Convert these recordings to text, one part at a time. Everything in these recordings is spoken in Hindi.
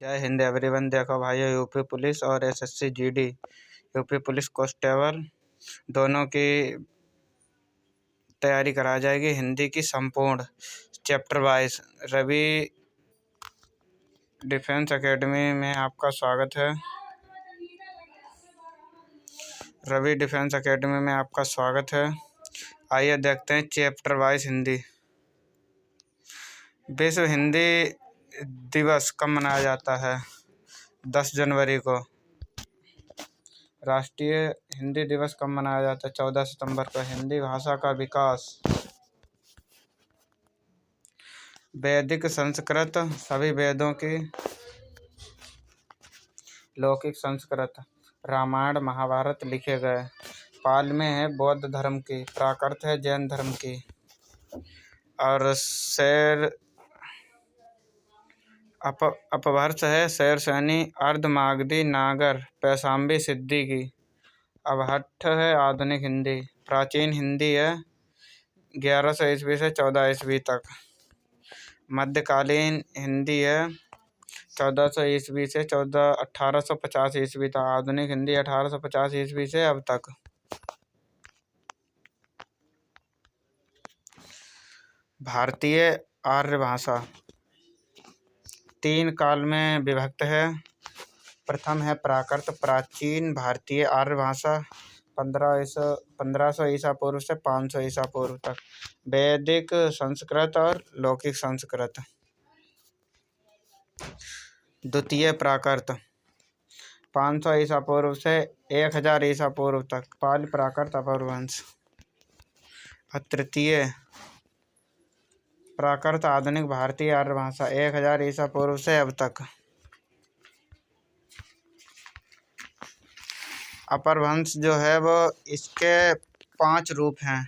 जय हिंद एवरीवन। देखो भाइयों, यूपी पुलिस और SSC GD, UP police constable दोनों की तैयारी कराई जाएगी। हिंदी की संपूर्ण chapter wise Ravi defence academy में आपका स्वागत है। रवि डिफेंस एकेडमी में आपका स्वागत है। आइए देखते हैं चैप्टर वाइज हिंदी। विश्व हिंदी दिवस कब मनाया जाता है? 10 जनवरी को। राष्ट्रीय हिंदी दिवस कब मनाया जाता है? 14 सितंबर को। हिंदी भाषा का विकास। वैदिक संस्कृत, सभी वेदों की। लौकिक संस्कृत, रामायण महाभारत लिखे गए। पाल में है बौद्ध धर्म की। प्राकृत है जैन धर्म की। और शेर अपभ्रंश है शेरशानी, अर्धमागधी, नागर, पैशाम्बी, सिद्धि की। अवहट्ठ है आधुनिक हिंदी। प्राचीन हिंदी है 1100 ईस्वी से 14 ईस्वी तक। मध्यकालीन हिंदी है 1400 ईस्वी से 1850 ईस्वी तक। आधुनिक हिंदी 1850 ईस्वी से अब तक। भारतीय आर्य भाषा 3 काल में विभक्त है। प्रथम है प्राकृत, प्राचीन भारतीय आर्य भाषा 1500 ईसा पूर्व से 500 ईसा पूर्व तक। वैदिक संस्कृत और लौकिक संस्कृत। द्वितीय प्राकृत 500 ईसा पूर्व से 1000 ईसा पूर्व तक। पाल प्राकृत अपभ्रंश। तृतीय प्राकृत आधुनिक भारतीय आर्य भाषा 1000 ईसा पूर्व से अब तक। अपभ्रंश जो है वो इसके 5 रूप हैं।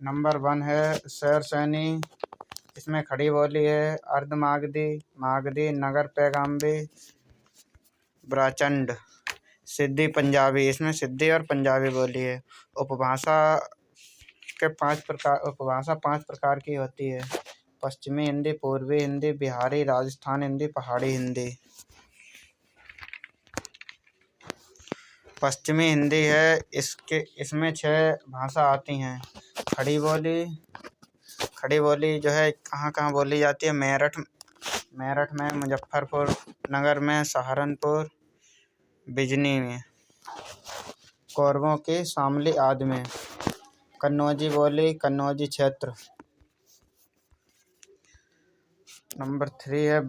नंबर 1 है शेरशानी, इसमें खड़ी बोली है। अर्धमागधी, मागधी, नगर पैगाम्बी, ब्राचंड। सिद्धि पंजाबी, इसमें सिद्धि और पंजाबी बोली है। उपभाषा के 5 प्रकार। उपभाषा 5 प्रकार की होती है। पश्चिमी हिंदी, पूर्वी हिंदी, बिहारी, राजस्थान हिंदी, पहाड़ी हिंदी। पश्चिमी हिंदी है, इसमें 6 भाषा आती हैं। खड़ी बोली जो है कहाँ कहाँ बोली जाती है? मेरठ में, मुजफ्फरपुर नगर में, सहारनपुर, बिजनी में। कोरबों की शामली आदि में। कन्नौजी बोली, कन्नौजी क्षेत्र। नंबर 3 है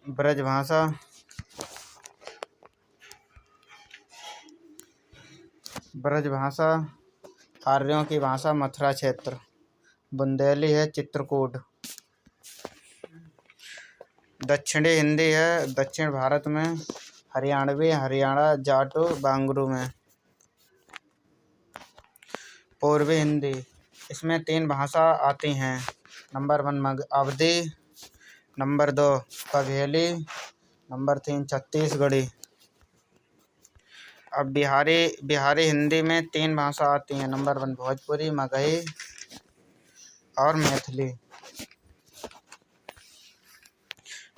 ब्रज भाषा। ब्रज भाषा आर्यों की भाषा, मथुरा क्षेत्र। बुंदेली है चित्रकूट। दक्षिणी हिंदी है दक्षिण भारत में, हरियाणवी, हरियाणा, जाटो, बांगरू में। पूर्वी हिंदी, इसमें 3 भाषा आती हैं। नंबर 1 अवधी, नंबर 2 बघेली, नंबर 3 छत्तीसगढ़ी। अब बिहारी हिंदी में 3 भाषा आती हैं। नंबर 1 भोजपुरी, मगही और मैथिली।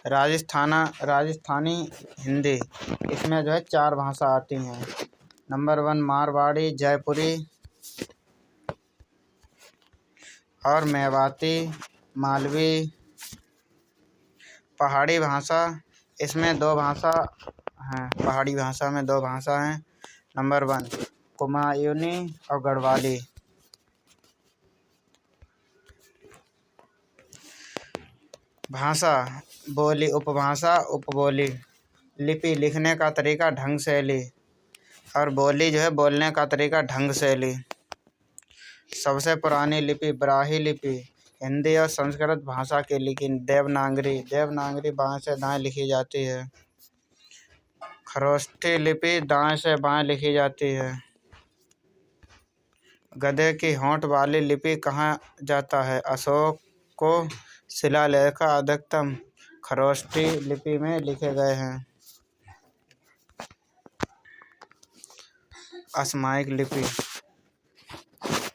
राजस्थानी हिंदी, इसमें जो है 4 भाषा आती हैं। नंबर 1 मारवाड़ी, जयपुरी और मेवाती, मालवी। पहाड़ी भाषा, इसमें 2 भाषा हैं। पहाड़ी भाषा में 2 भाषा हैं। नंबर 1 कुमायूनी और गढ़वाली। भाषा, बोली, उपभाषा, उपबोली। लिपि, लिखने का तरीका, ढंग शैली। और बोली जो है बोलने का तरीका, ढंग शैली। सबसे पुरानी लिपि ब्राह्मी लिपि, हिंदी और संस्कृत भाषा की लिपि। देवनागरी बाएं से दाएं लिखी जाती है। खरोष्ठी लिपि दाएं से बाएं लिखी जाती है। गधे की होंठ वाली लिपि कहा जाता है? अशोक को शिलालेख अधिकतम खरोष्ठी लिपि में लिखे गए हैं। असमायिक लिपि,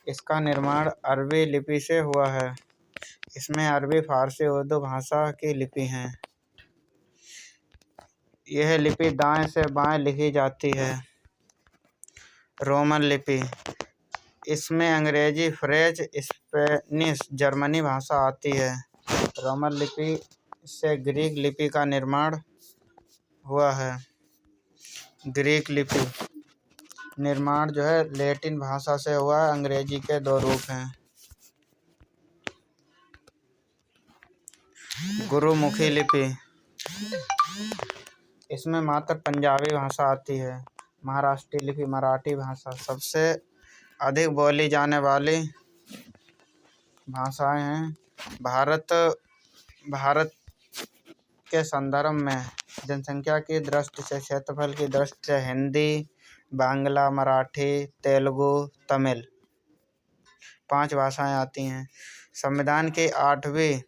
इसका निर्माण अरबी लिपि से हुआ है। इसमें अरबी, फारसी, उर्दू भाषा की लिपि हैं। यह लिपि दाएं से बाएं लिखी जाती है। रोमन लिपि, इसमें अंग्रेजी, फ्रेंच, स्पेनिश, जर्मनी भाषा आती है। रोमन लिपि से ग्रीक लिपि का निर्माण हुआ है। ग्रीक लिपि निर्माण जो है लैटिन भाषा से हुआ है। अंग्रेजी के 2 रूप हैं। गुरुमुखी लिपि, इसमें मात्र पंजाबी भाषा आती है। महाराष्ट्रीय लिपि, मराठी भाषा सबसे अधिक बोली जाने वाली भाषाएं हैं। भारत के संदर्भ में जनसंख्या की दृष्टि से, क्षेत्रफल की दृष्टि से हिंदी, बांग्ला, मराठी, तेलुगु, तमिल 5 भाषाएं आती हैं। संविधान की 8वीं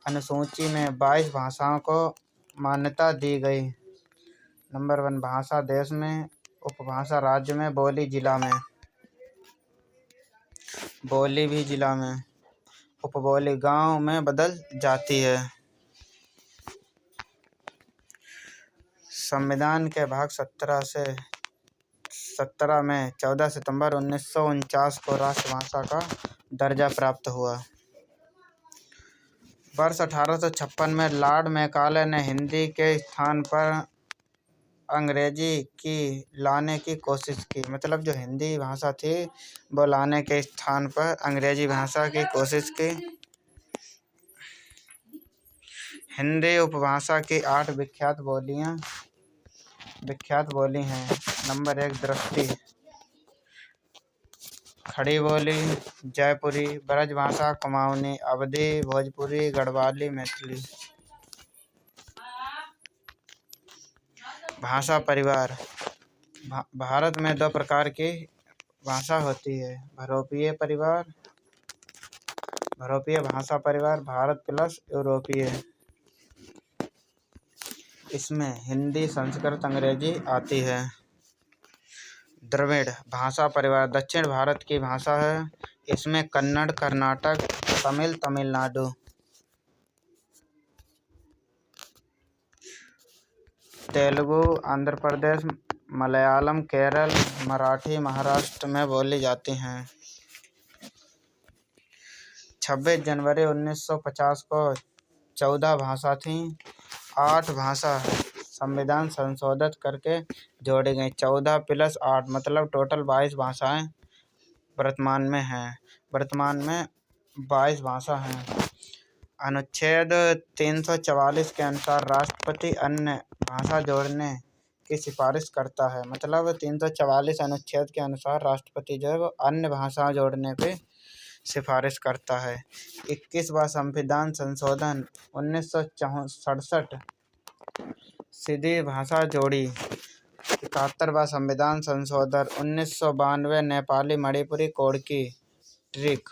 अनुसूची में 22 भाषाओं को मान्यता दी गई। नंबर 1, भाषा देश में, उपभाषा राज्य में, बोली जिला में। बोली भी जिला में, उपबोली गांव में बदल जाती है। संविधान के भाग 17 में 14 सितंबर 1949 को राष्ट्रभाषा का दर्जा प्राप्त हुआ। वर्ष 1856 में लॉर्ड मैकाले ने हिंदी के स्थान पर अंग्रेजी की लाने की कोशिश की। मतलब जो हिंदी भाषा थी वो लाने के स्थान पर अंग्रेजी भाषा की कोशिश की। हिंदी उपभाषा की 8 विख्यात बोली हैं। नंबर 1, दृष्टि, खड़ी बोली, जयपुरी, ब्रजभाषा, कुमाऊनी, अवधी, भोजपुरी, गढ़वाली, मैथिली। भाषा परिवार, भारत में 2 प्रकार की भाषा होती है। बहुरूपीय भाषा परिवार, भारत प्लस यूरोपीय। इसमें हिंदी, संस्कृत, अंग्रेजी आती है। द्रविड़ भाषा परिवार दक्षिण भारत की भाषा है। इसमें कन्नड़, कर्नाटक, तमिल, तमिलनाडु। तेलुगु आंध्र प्रदेश, मलयालम केरल, मराठी महाराष्ट्र में बोली जाती हैं। 26 जनवरी 1950 को 14 भाषा थीं। 8 भाषा संविधान संशोधित करके जोड़ी गई। 14 + 8 मतलब टोटल 22 भाषाएं वर्तमान में 22 भाषा हैं। अनुच्छेद 344 के अनुसार राष्ट्रपति अन्य भाषा जोड़ने की सिफारिश करता है। मतलब 344 अनुच्छेद के अनुसार राष्ट्रपति जो है वो अन्य भाषा जोड़ने की सिफारिश करता है। 21वां संविधान संशोधन 1967 सीधी भाषा जोड़ी। 71वां संविधान संशोधन 1992 नेपाली, मणिपुरी, कोड़की, ट्रिक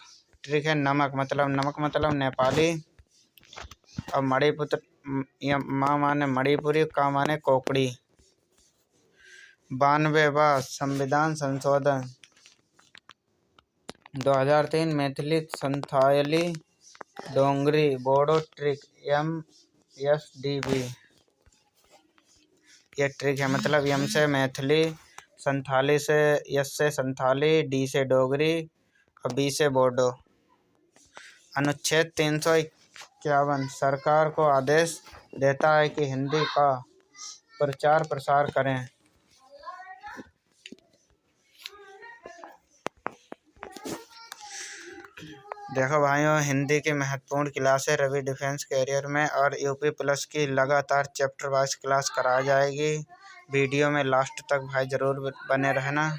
है नमक मतलब नेपाली और माँ माने मणिपुरी, का माने कोकड़ी। 92वां संविधान संशोधन 2003 मैथिली, संथाली, डोंगरी, बोडो, ट्रिक, MSDB। ये ट्रिक है मतलब M से मैथिली, संथाली से, S से संथाली, D से डोगरी और B से बोडो। अनुच्छेद 351 सरकार को आदेश देता है कि हिंदी का प्रचार प्रसार करें। देखो भाइयों, हिंदी की महत्वपूर्ण क्लास है रवि डिफेंस कैरियर में और यूपी प्लस की लगातार चैप्टर वाइज क्लास कराई जाएगी। वीडियो में लास्ट तक भाई ज़रूर बने रहना।